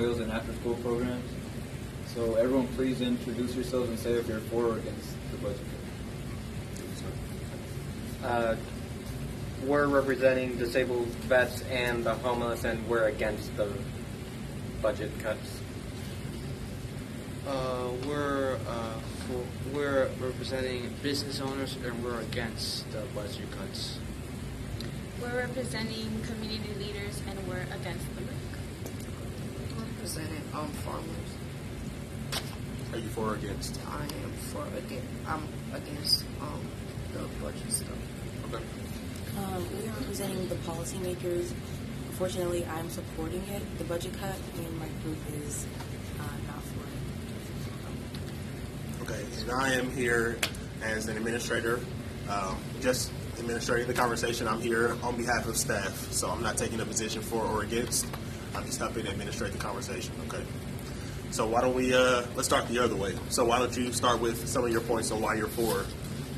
Wheels and after-school programs. So everyone, please introduce yourselves and say if you're for or against the budget. We're representing disabled vets and the homeless, and we're against the budget cuts. We're representing business owners, and we're against the budget cuts. We're representing community leaders, and we're against the RIC. We're representing farmers. Are you for or against? I am I'm against the budget stuff. Okay. We are representing the policymakers. Unfortunately, I'm supporting it, the budget cut, and my group is not for it. Okay, and I am here as an administrator, just administrating the conversation. I'm here on behalf of staff, so I'm not taking a position for or against. I'm just helping administrate the conversation, okay? So why don't we, let's start the other way. So why don't you start with some of your points on why you're for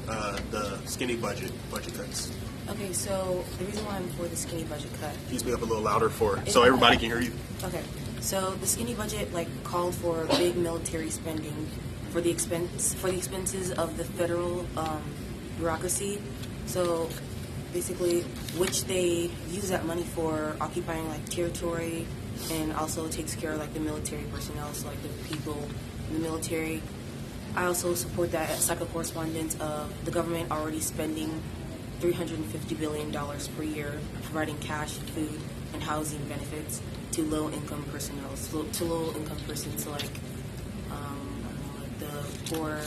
the skinny budget cuts. Okay, so the reason why I'm for the skinny budget cut. Can you speak up a little louder so everybody can hear you? Okay, so the skinny budget called for big military spending for the expenses of the federal bureaucracy. So basically, which they use that money for occupying territory, and also takes care of the military personnel, so the people in the military. I also support that cycle correspondence of the government already spending $350 billion per year providing cash, food, and housing benefits to low-income personnel, to low-income persons, so the poor,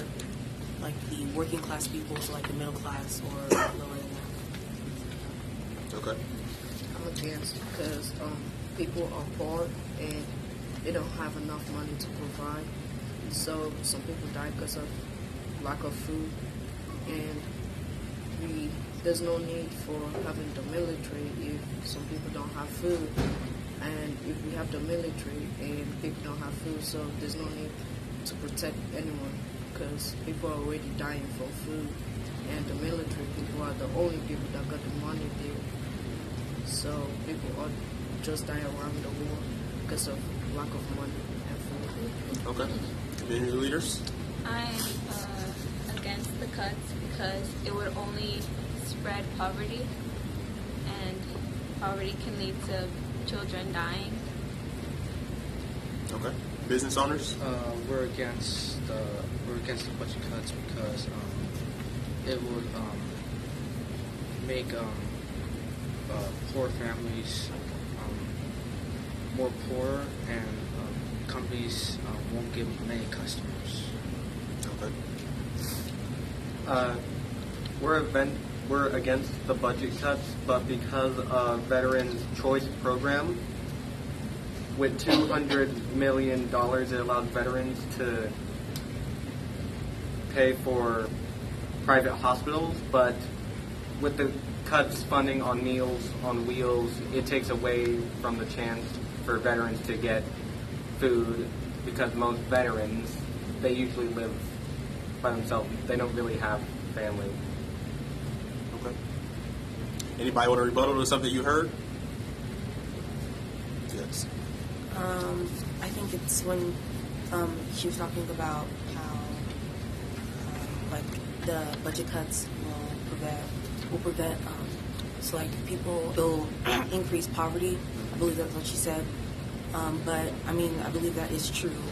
the working class people, so the middle class or lower than that. Okay. I'm against because people are poor and they don't have enough money to provide. So some people die because of lack of food, and there's no need for having the military if some people don't have food. And if we have the military and people don't have food, so there's no need to protect anyone because people are already dying for food. And the military people are the only people that got the money there. So people are just dying around the world because of lack of money and food. Okay. Community leaders? I'm against the cuts because it would only spread poverty, and poverty can lead to children dying. Okay. Business owners? We're against the budget cuts because it would make poor families more poor, and companies won't get many customers. Okay. We're against the budget cuts, but because of Veterans Choice Program, with $200 million, it allows veterans to pay for private hospitals, but with the cuts funding on Meals on Wheels, it takes away from the chance for veterans to get food, because most veterans, they usually live by themselves. They don't really have family. Okay. Anybody want to rebuttal to something you heard? Yes. I think it's when she was talking about how the budget cuts will prevent people will increase poverty. I believe that's what she said. But I believe that is true.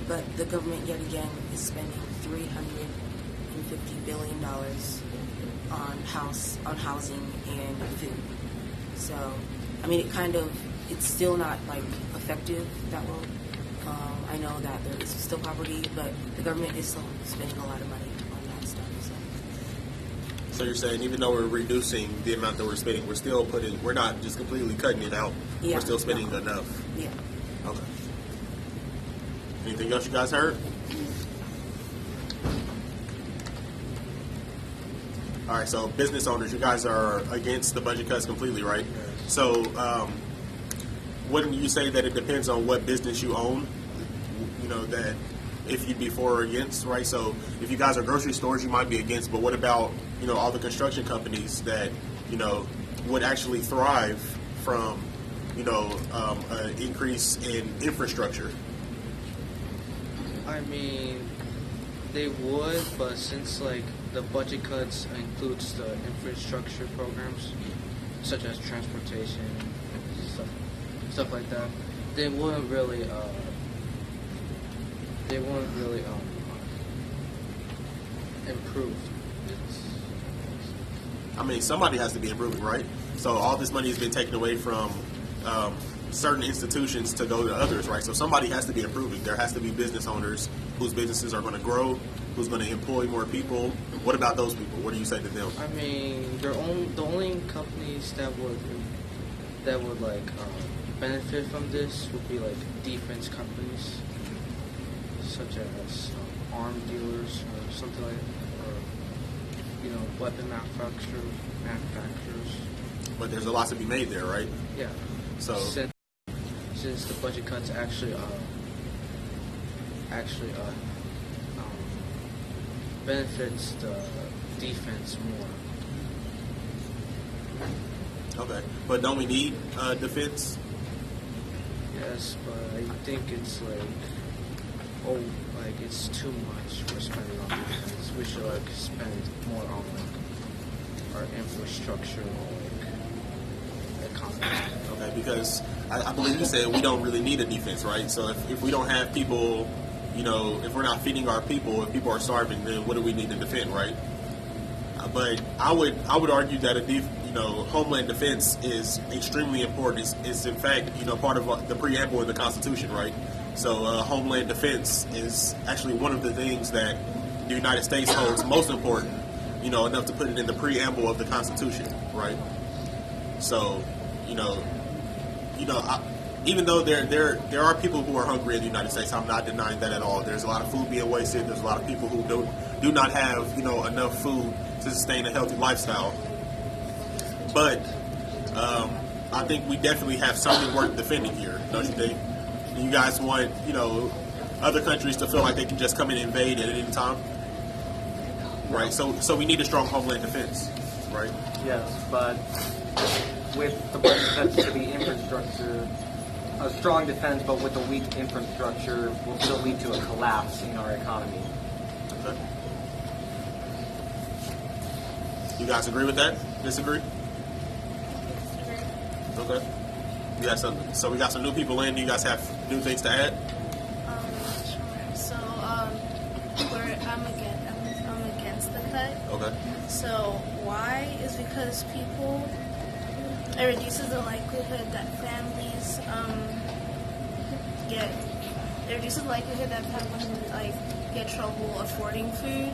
But the government yet again is spending $350 billion on housing and food. So it's still not effective that well. I know that there is still poverty, but the government is still spending a lot of money on that stuff. So you're saying even though we're reducing the amount that we're spending, we're not just completely cutting it out. Yeah, we're still spending enough. Yeah. Okay. Anything else you guys heard? All right, so business owners, you guys are against the budget cuts completely, right? So wouldn't you say that it depends on what business you own? That if you'd be for or against, right? So if you guys are grocery stores, you might be against, but what about, all the construction companies that, would actually thrive from an increase in infrastructure? I mean, they would, but since like the budget cuts includes the infrastructure programs, such as transportation and stuff like that, they wouldn't really improve. I mean, somebody has to be improving, right? So all this money has been taken away from certain institutions to go to others, right? So somebody has to be improving. There has to be business owners whose businesses are going to grow, who's going to employ more people. What about those people? What do you say to them? I mean, the only companies that would benefit from this would be like defense companies, such as arm dealers or something like that, or weapon manufacturers. But there's a lot to be made there, right? Yeah. So Since the budget cuts actually benefits the defense more. okay, but don't we need defense? Yes, but I think it's it's too much for spending on defense. We should spend more on our infrastructure or economy. Okay, because I believe you said we don't really need a defense, right? So if we don't have people, if we're not feeding our people, if people are starving, then what do we need to defend, right? But I would argue that homeland defense is extremely important. It's in fact part of the preamble in the Constitution, right? So homeland defense is actually one of the things that the United States holds most important, enough to put it in the preamble of the Constitution, right? So, even though there are people who are hungry in the United States, I'm not denying that at all. There's a lot of food being wasted. There's a lot of people who do not have enough food to sustain a healthy lifestyle. But I think we definitely have something worth defending here, don't you think? You guys want other countries to feel like they can just come and invade at any time, right? So we need a strong homeland defense, right? Yes, but with the budget cuts to the infrastructure, a strong defense, but with a weak infrastructure, will still lead to a collapse in our economy. Okay. You guys agree with that? Disagree? Okay. So we got some new people in. Do you guys have new things to add? Sure. So, I'm against the cut. Okay. So why is because it reduces the likelihood that families get trouble affording food,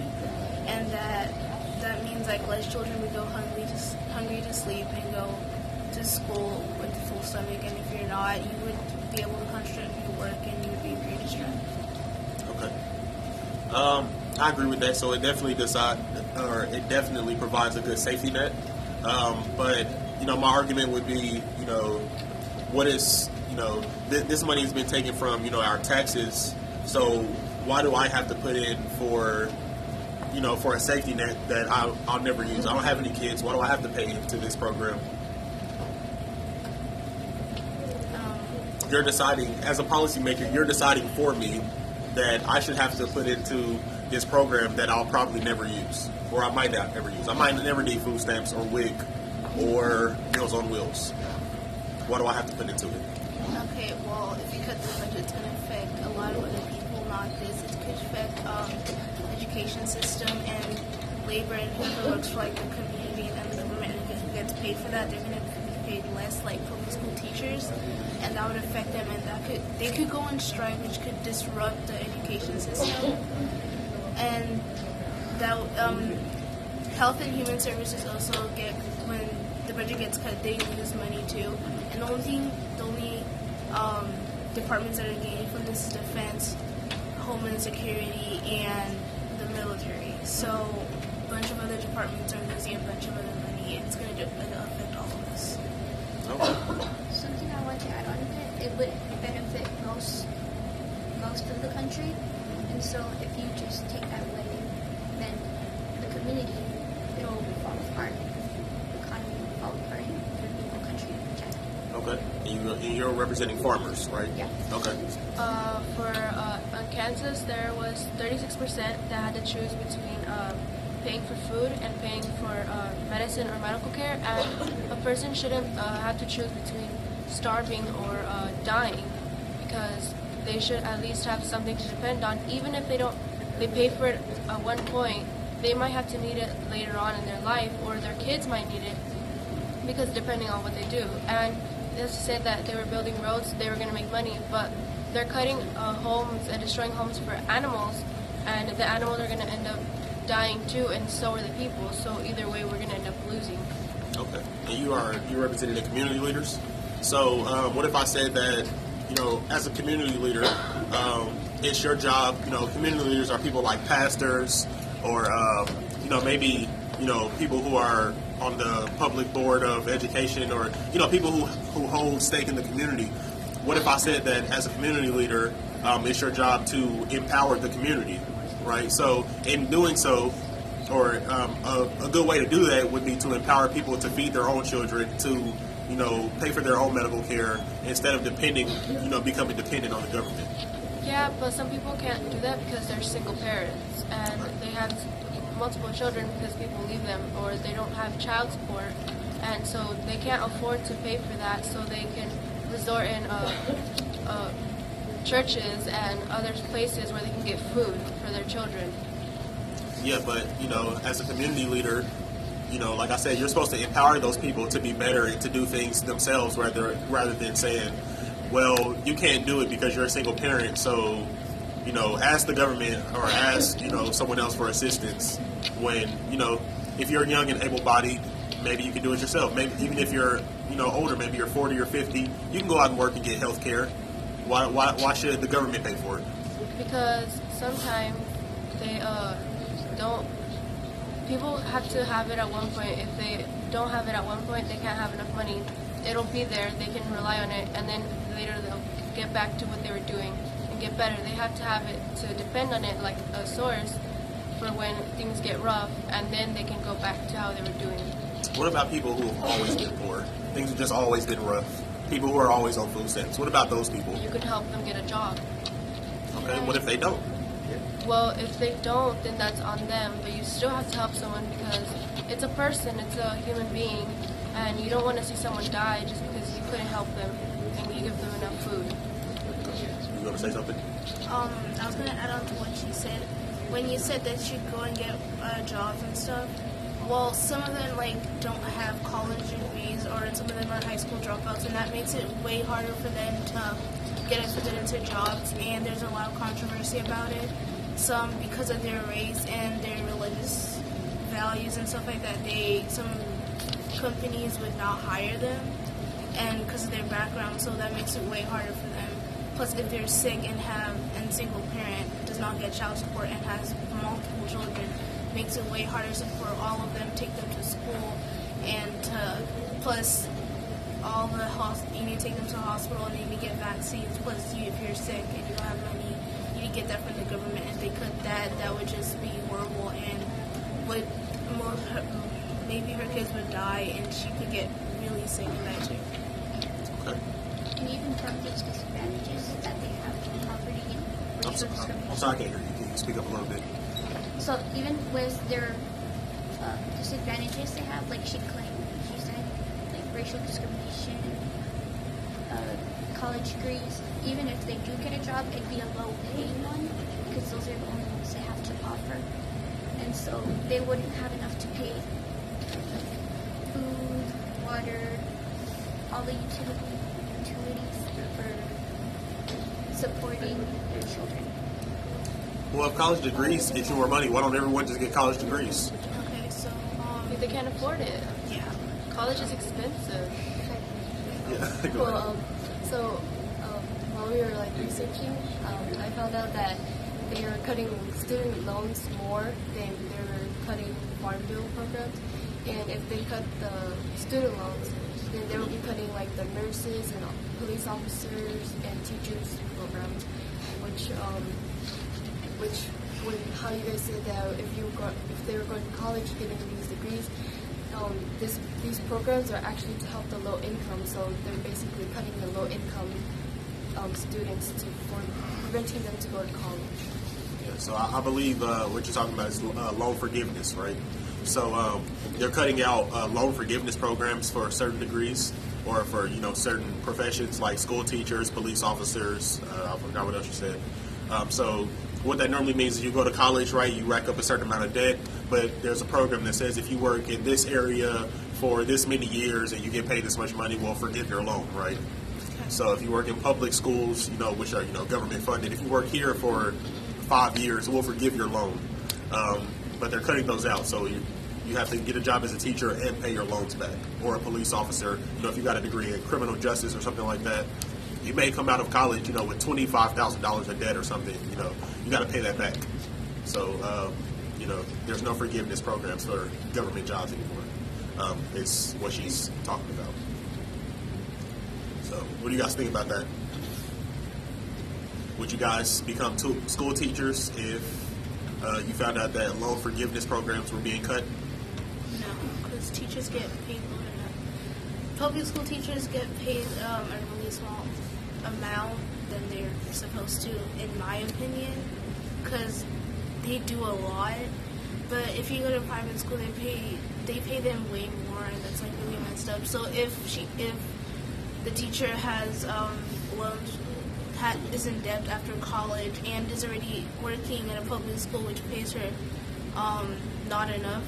and that means less children would go hungry to sleep and go to school with a full stomach, and if you're not, you would be able to concentrate on your work and you would be very distracted. Okay. I agree with that. So it definitely definitely provides a good safety net. But my argument would be, what is, this money has been taken from, our taxes. So why do I have to put in for a safety net that I'll never use? I don't have any kids. Why do I have to pay into this program? You're deciding, as a policymaker, you're deciding for me that I should have to put into this program that I'll probably never use, or I might not ever use. I might never need food stamps or WIC or Meals on Wheels. Why do I have to put into it? Okay, well, if you cut the budget, it's going to affect a lot of other people, not this. It could affect the education system and labor, and whoever works for the community and the government who gets paid for that. They're going to be paid less, public school teachers, and that would affect them, and they could go on strike, which could disrupt the education system. And that Health and Human Services also when the budget gets cut, they lose money too. And the only departments that are gaining from this is defense, homeland security, and the military. So a bunch of other departments are losing a bunch of other money. It's going to affect all of us. Something I want to add on it would benefit most of the country. And so if you just take that away, then the community, it will fall apart. The economy will fall apart. There will be no country to protect. Okay. And you're representing farmers, right? Yeah. Okay. On Kansas, there was 36% that had to choose between paying for food and paying for medicine or medical care, and a person shouldn't have to choose between starving or dying, because they should at least have something to depend on. Even if they pay for it at one point, they might have to need it later on in their life, or their kids might need it, because depending on what they do. And they said that they were building roads, they were going to make money, but they're cutting homes and destroying homes for animals, and the animals are going to end up dying too, and so are the people. So either way, we're going to end up losing. Okay. And you're representing the community leaders. So what if I said that, as a community leader, it's your job. Community leaders are people like pastors, or maybe people who are on the public board of education, or people who hold stake in the community. What if I said that as a community leader, it's your job to empower the community, right? So in doing so, or a good way to do that would be to empower people to feed their own children, to pay for their own medical care, instead of becoming dependent on the government. Yeah, but some people can't do that because they're single parents and they have multiple children because people leave them, or they don't have child support, and so they can't afford to pay for that, so they can resort in churches and other places where they can get food for their children. Yeah, but as a community leader, like I said, you're supposed to empower those people to be better and to do things themselves, rather than saying, well, you can't do it because you're a single parent, so ask the government or ask someone else for assistance. When if you're young and able-bodied, maybe you can do it yourself. Maybe even if you're older, maybe you're 40 or 50, you can go out and work and get health care. Why should the government pay for it? Because sometimes they don't. People have to have it at one point. If they don't have it at one point, they can't have enough money. It'll be there. They can rely on it, and then later they'll get back to what they were doing and get better. They have to have it to depend on it like a source for when things get rough, and then they can go back to how they were doing. What about people who have always been poor? Things have just always been rough. People who are always on food stamps. What about those people? You could help them get a job. Okay, what if they don't? Well, if they don't, then that's on them. But you still have to help someone because it's a person, it's a human being, and you don't want to see someone die just because you couldn't help them and you give them enough food. You want to say something? I was going to add on to what she said. When you said that you go and get jobs and stuff, well, some of them don't have college degrees, or some of them are high school dropouts, and that makes it way harder for them to get accepted into jobs, and there's a lot of controversy about it. Some, because of their race and their religious values and stuff like that, some companies would not hire them, and because of their background, so that makes it way harder for them. Plus, if they're sick and single parent, does not get child support and has multiple children, makes it way harder for all of them, take them to school, and plus all the you need to take them to the hospital and you need to get vaccines. Plus, if you're sick and you don't have money, you need to get that from the government. If they cut that would just be horrible, and maybe her kids would die and she could get really sick in that too. Okay. And even from these disadvantages that they have from poverty and racial discrimination. I'm sorry, I can't hear you. Can you speak up a little bit? So even with their disadvantages they have, like she said, like racial discrimination, college degrees, even if they do get a job, it'd be a low-paying one because those are the only ones they have to offer. And so they wouldn't have enough to pay food, water, all the utilities for supporting their children. Well, if college degrees get you more money, why don't everyone just get college degrees? Okay, so They can't afford it. yeah. College is expensive. Yeah. Go Well, ahead. while we were researching, I found out that they are cutting student loans more than they're cutting farm bill programs. And if they cut the student loans, then they will be cutting the nurses and police officers and teachers programs, which how you guys said that if they were going to college getting these degrees, these programs are actually to help the low income, so they're basically cutting the low income students for preventing them to go to college. Yeah, so I believe what you're talking about is loan forgiveness, right? So they're cutting out loan forgiveness programs for certain degrees or for certain professions like school teachers, police officers. I forgot what else you said. So what that normally means is you go to college, right? You rack up a certain amount of debt, but there's a program that says if you work in this area for this many years and you get paid this much money, we'll forgive your loan, right? So if you work in public schools, which are government funded, if you work here for 5 years, we'll forgive your loan. But they're cutting those out, so you have to get a job as a teacher and pay your loans back. Or a police officer, if you got a degree in criminal justice or something like that, you may come out of college, with $25,000 in debt or something. You got to pay that back. So, there's no forgiveness programs for government jobs anymore. It's what she's talking about. So, what do you guys think about that? Would you guys become school teachers if you found out that loan forgiveness programs were being cut? No, because teachers get paid more than that. Public school teachers get paid a really small amount than they're supposed to, in my opinion, because they do a lot. But if you go to private school, they pay them way more, and that's like really messed up. So if the teacher has loans, is in debt after college, and is already working in a public school which pays her not enough,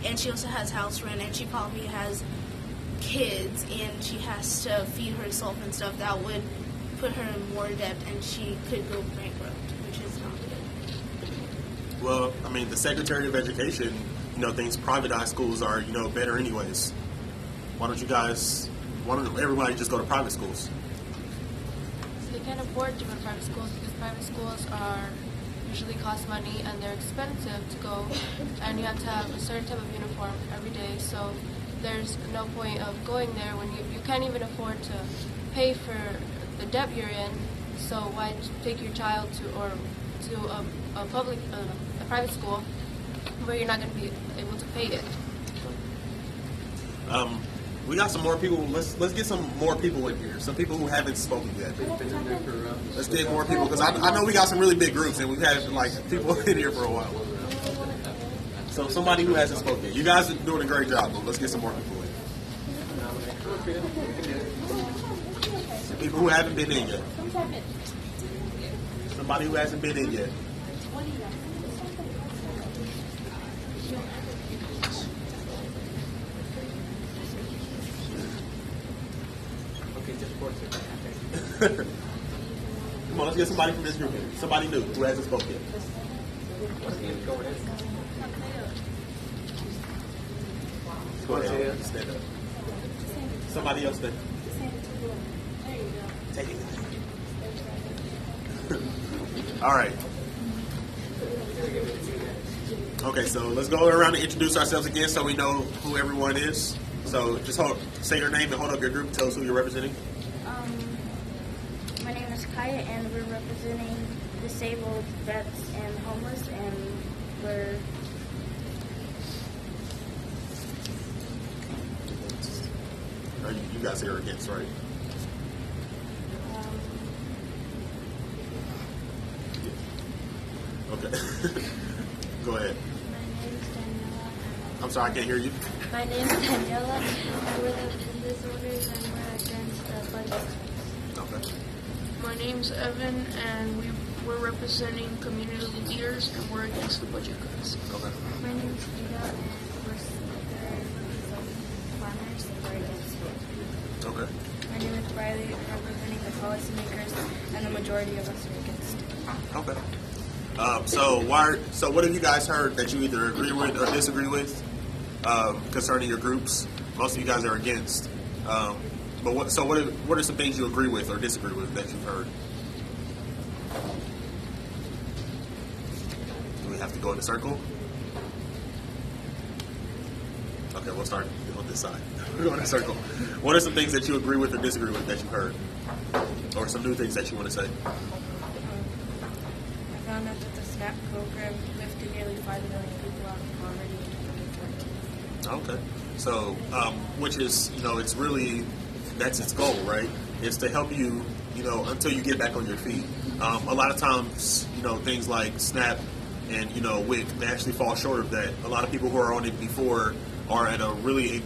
and she also has house rent, and she probably has kids, and she has to feed herself and stuff, that would put her in more debt, and she could go bankrupt, which is not good. Well, the Secretary of Education, thinks privatized schools are, better anyways. Why don't everybody just go to private schools? They can't afford to go to private schools because private schools usually cost money and they're expensive to go, and you have to have a certain type of uniform every day. So there's no point of going there when you can't even afford to pay for the debt you're in. So why take your child to a private school where you're not going to be able to pay it? We got some more people. Let's get some more people in here. Some people who haven't spoken yet. Let's get more people because I know we got some really big groups and we've had people in here for a while. So somebody who hasn't spoken. You guys are doing a great job, but let's get some more people in. Some people who haven't been in yet. Somebody who hasn't been in yet. Come on, let's get somebody from this group in. Somebody new who hasn't spoken yet. Go ahead. Stand up. Somebody else then. Take it. All right. Okay, so let's go around and introduce ourselves again so we know who everyone is. So just say your name and hold up your group. Tell us who you're representing. My name is Kaya, and we're representing disabled, vets, and homeless, and you guys are against, right? Okay. Go ahead. My name is Daniela. I'm sorry, I can't hear you. My name is Daniela. We're the disorders, and we're against the budget. Okay. My name's Evan, and we're representing community leaders, and we're against the budget cuts. Okay. My name is Ida, and we're representing farmers, and we're against it. Okay. My name is Riley, representing the policymakers, and the majority of us are against it. Okay. So what have you guys heard that you either agree with or disagree with concerning your groups? Most of you guys are against. But what are some things you agree with or disagree with that you've heard? Do we have to go in a circle? Okay, we'll start on this side. We're going in a circle. What are some things that you agree with or disagree with that you've heard? Or some new things that you want to say? I found out that the SNAP program lifted nearly 5 million people out of poverty in 2014. Okay. So, which is, it's really, that's its goal, right? It's to help you, until you get back on your feet. A lot of times, things like SNAP and, WIC, they actually fall short of that. A lot of people who are on it before are at a really,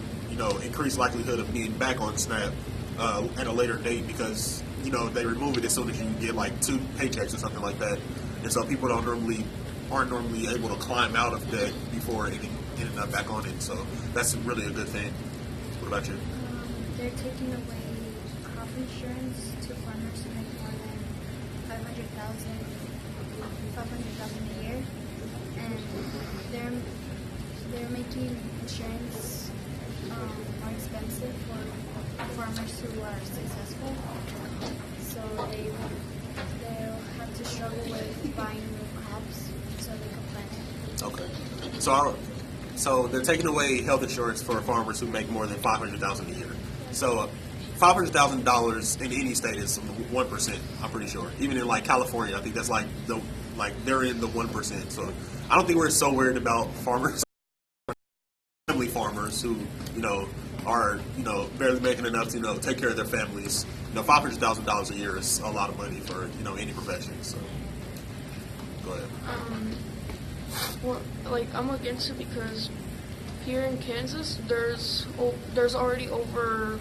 increased likelihood of being back on SNAP at a later date because, they remove it as soon as you get like 2 paychecks or something like that. And so people aren't normally able to climb out of debt before ending up back on it. So that's really a good thing. What about you? They're taking away crop insurance to farmers who make more than $500,000 a year, and they're making insurance more expensive for farmers who are successful. So they'll have to struggle with buying new crops so they can plant it. Okay. So they're taking away health insurance for farmers who make more than $500,000 a year. So $500,000 in any state is 1%. I'm pretty sure. Even in like California, I think that's like they're in the 1%. So I don't think we're so worried about farmers, family farmers who are barely making enough to take care of their families. $500,000 a year is a lot of money for any profession. So go ahead. Well, I'm against it because here in Kansas, there's already over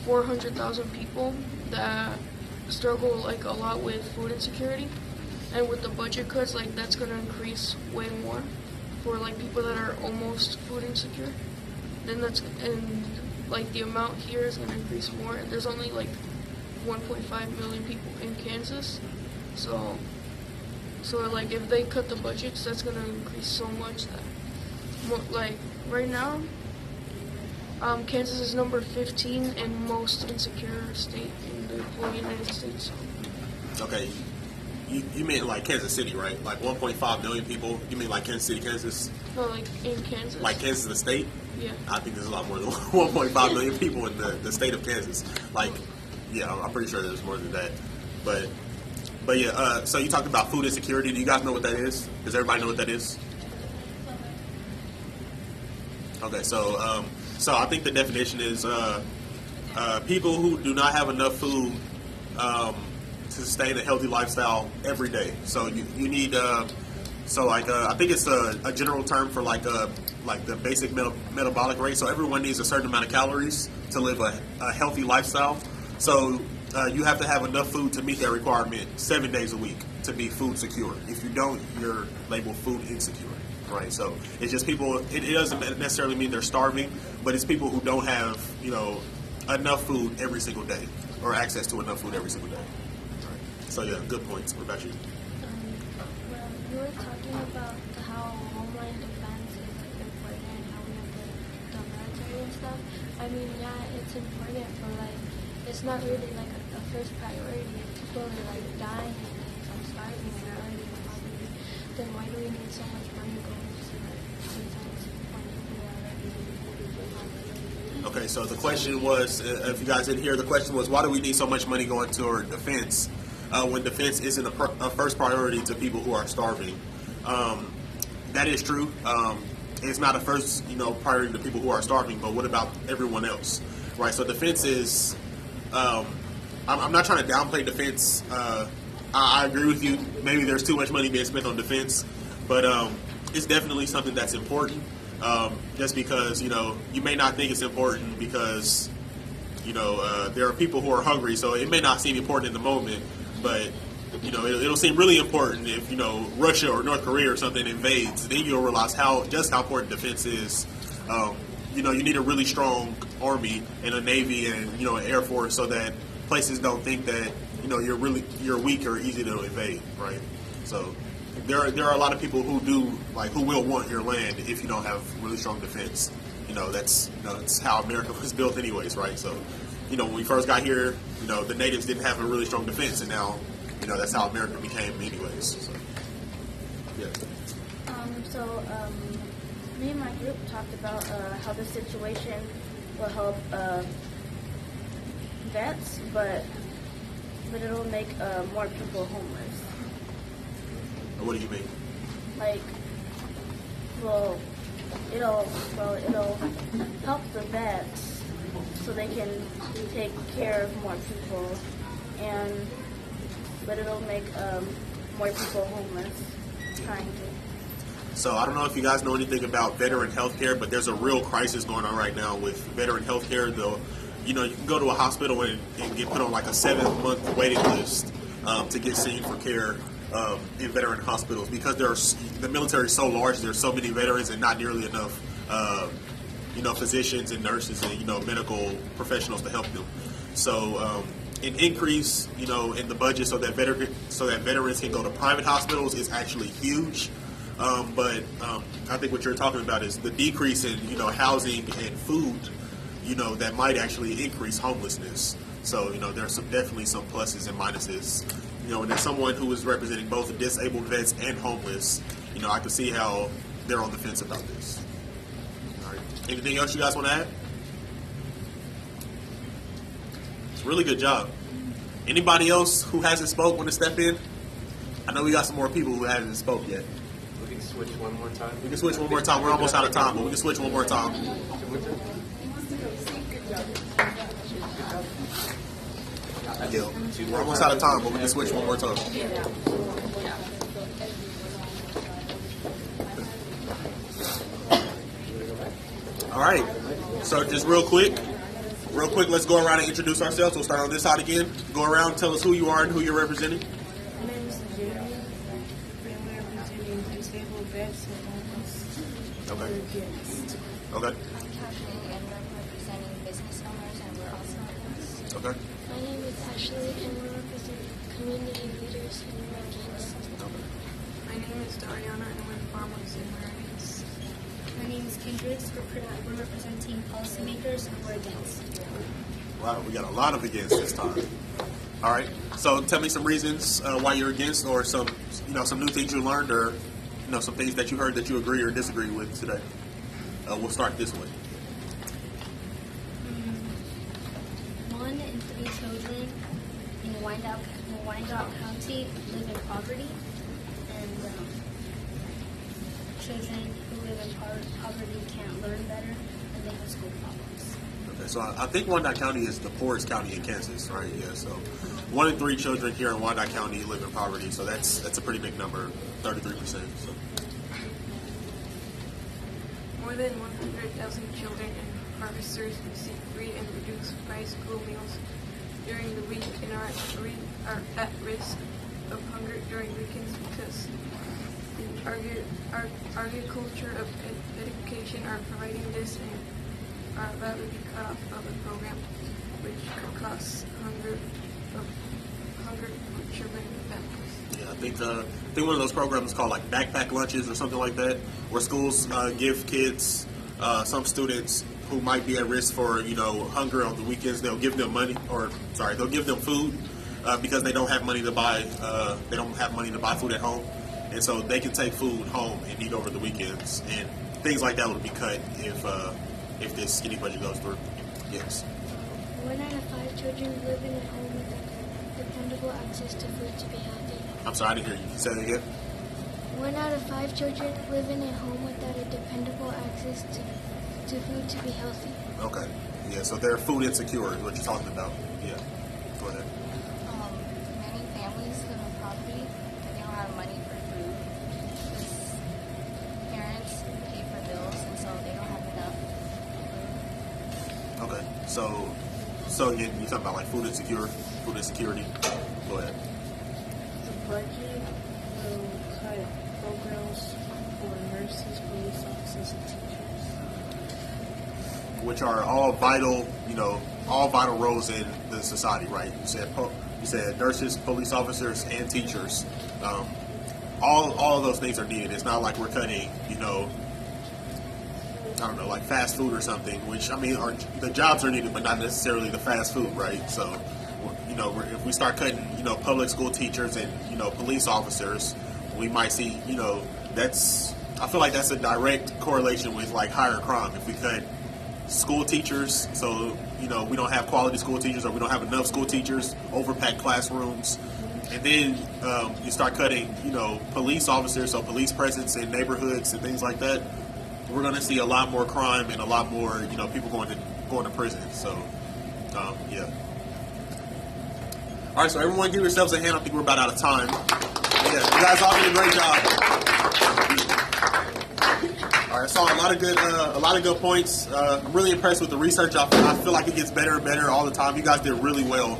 400,000 people that struggle a lot with food insecurity, and with the budget cuts, that's gonna increase way more for people that are almost food insecure. Then the amount here is gonna increase more. And there's only 1.5 million people in Kansas, so if they cut the budgets, that's gonna increase so much that right now, Kansas is number 15 in most insecure state in the whole United States. Okay, you mean Kansas City, right? 1.5 million people. You mean Kansas City, Kansas? No, in Kansas. Kansas the state? Yeah. I think there's a lot more than 1.5 million people in the state of Kansas. Yeah, I'm pretty sure there's more than that. But yeah, so you talked about food insecurity. Do you guys know what that is? Does everybody know what that is? Okay, so I think the definition is people who do not have enough food to sustain a healthy lifestyle every day. So you need I think it's a general term for the basic metabolic rate. So everyone needs a certain amount of calories to live a healthy lifestyle. So you have to have enough food to meet that requirement 7 days a week to be food secure. If you don't, you're labeled food insecure, right? So it's just people. It doesn't necessarily mean they're starving, but it's people who don't have enough food every single day or access to enough food every single day. Right. So yeah, good points. What about you? Well, you were talking about how homeland defense is important and how we have the military and stuff. I mean, yeah, it's important, but it's not really a first priority. If people are dying and starving and are already in poverty, then why do we need so much money going to things when people are already in poverty? Okay, so the question was, if you guys didn't hear, the question was, why do we need so much money going to our defense when defense isn't a first priority to people who are starving? That is true. It's not a first, priority to people who are starving, but what about everyone else, right? So defense is, I'm not trying to downplay defense. I agree with you. Maybe there's too much money being spent on defense, but it's definitely something that's important. Just because you may not think it's important because there are people who are hungry, so it may not seem important in the moment, but it'll seem really important if Russia or North Korea or something invades. Then you'll realize just how important defense is. You need a really strong army and a navy and an air force so that places don't think that you're weak or easy to invade, right? So there are a lot of people who who will want your land if you don't have really strong defense. That's how America was built anyways, right? So when we first got here, the natives didn't have a really strong defense, and now that's how America became anyways. So yeah. Me and my group talked about how the situation will help vets, but it'll make more people homeless. What do you mean? it'll help the vets so they can take care of more people, but it'll make more people homeless. Kind of. So I don't know if you guys know anything about veteran healthcare, but there's a real crisis going on right now with veteran healthcare. Though, you can go to a hospital and get put on like a 7-month waiting list to get seen for care in veteran hospitals because the military is so large. There's so many veterans and not nearly enough, physicians and nurses and medical professionals to help them. So an increase, in the budget so that veterans can go to private hospitals is actually huge. But I think what you're talking about is the decrease in housing and food, that might actually increase homelessness. So there's definitely some pluses and minuses. And as someone who is representing both disabled vets and homeless, I can see how they're on the fence about this. All right. Anything else you guys want to add? It's a really good job. Anybody else who hasn't spoke want to step in? I know we got some more people who haven't spoke yet. We can switch one more time. We can switch one more time. We're almost out of time, but we can switch one more time. Yeah, we're almost out of time, but we can switch one more time. All right. So just real quick, let's go around and introduce ourselves. We'll start on this side again. Go around, tell us who you are and who you're representing. My name is Jeremy. I'm representing disabled vets and homeless. Okay. Okay. I'm Kathleen, and we're representing business owners, and we're also homeless. Okay. My name is Ashley, and we're representing community leaders and we're against. My name is Dariana, and we're farmers and we're against. My name is Kendrick. We're representing policymakers and we're against. Wow, we got a lot of against this time. All right. So tell me some reasons why you're against, or some new things you learned, or some things that you heard that you agree or disagree with today. We'll start this way. 1 in 3 children in Wyandotte County live in poverty, and children who live in poverty can't learn better, and they have school problems. Okay, so I think Wyandotte County is the poorest county in Kansas, right? Yeah. So 1 in 3 children here in Wyandotte County live in poverty. So that's a pretty big number, 33%. So. More than 100,000 children and harvesters receive free and reduced price school meals during the week and are at risk of hunger during weekends because the agriculture of education are providing this and are about to be cut off of the program, which could cause hunger for children and families. Yeah, I think one of those programs is called like backpack lunches or something like that, where schools give kids, some students who might be at risk for hunger on the weekends. They'll give them they'll give them food because they don't have money to buy food at home, and so they can take food home and eat over the weekends. And things like that will be cut if this skinny budget goes through. Yes. 1 out of 5 children live in a home without dependable access to food to be healthy. I'm sorry, I didn't hear you. Can you say that again? 1 out of 5 children live in a home without a dependable access to food to be healthy. Okay. Yeah, so they're food insecure is what you're talking about. Yeah. Go ahead. Many families live in poverty. They don't have money for food. Parents pay for bills, and so they don't have enough. Okay. So you're talking about like food insecurity. Go ahead. The budget will cut programs for nurses, police officers, and teachers. Which are all vital roles in the society, right? You said nurses, police officers, and teachers. All of those things are needed. It's not like we're cutting, like fast food or something. Which the jobs are needed, but not necessarily the fast food, right? So, if we start cutting, public school teachers and police officers, we might see, I feel like that's a direct correlation with like higher crime. If we cut school teachers, so we don't have quality school teachers, or we don't have enough school teachers, overpacked classrooms, and then you start cutting police officers, so police presence in neighborhoods and things like that. we're going to see a lot more crime and a lot more, people going to prison. So, yeah. All right, so everyone give yourselves a hand. I think we're about out of time. Yeah, you guys all did a great job. All right, I saw a lot of good points. I'm really impressed with the research. I feel like it gets better and better all the time. You guys did really well.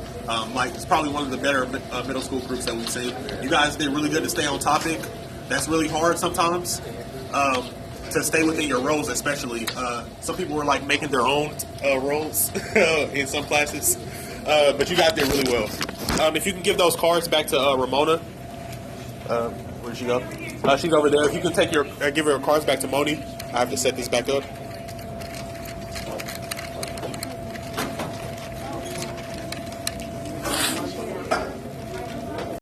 Like, it's probably one of the better middle school groups that we've seen. You guys did really good to stay on topic. That's really hard sometimes. To stay within your roles, especially. Some people were like making their own roles in some classes, but you guys did really well. If you can give those cards back to Ramona, where'd she go? She's over there. If you can give her cards back to Moni, I have to set this back up.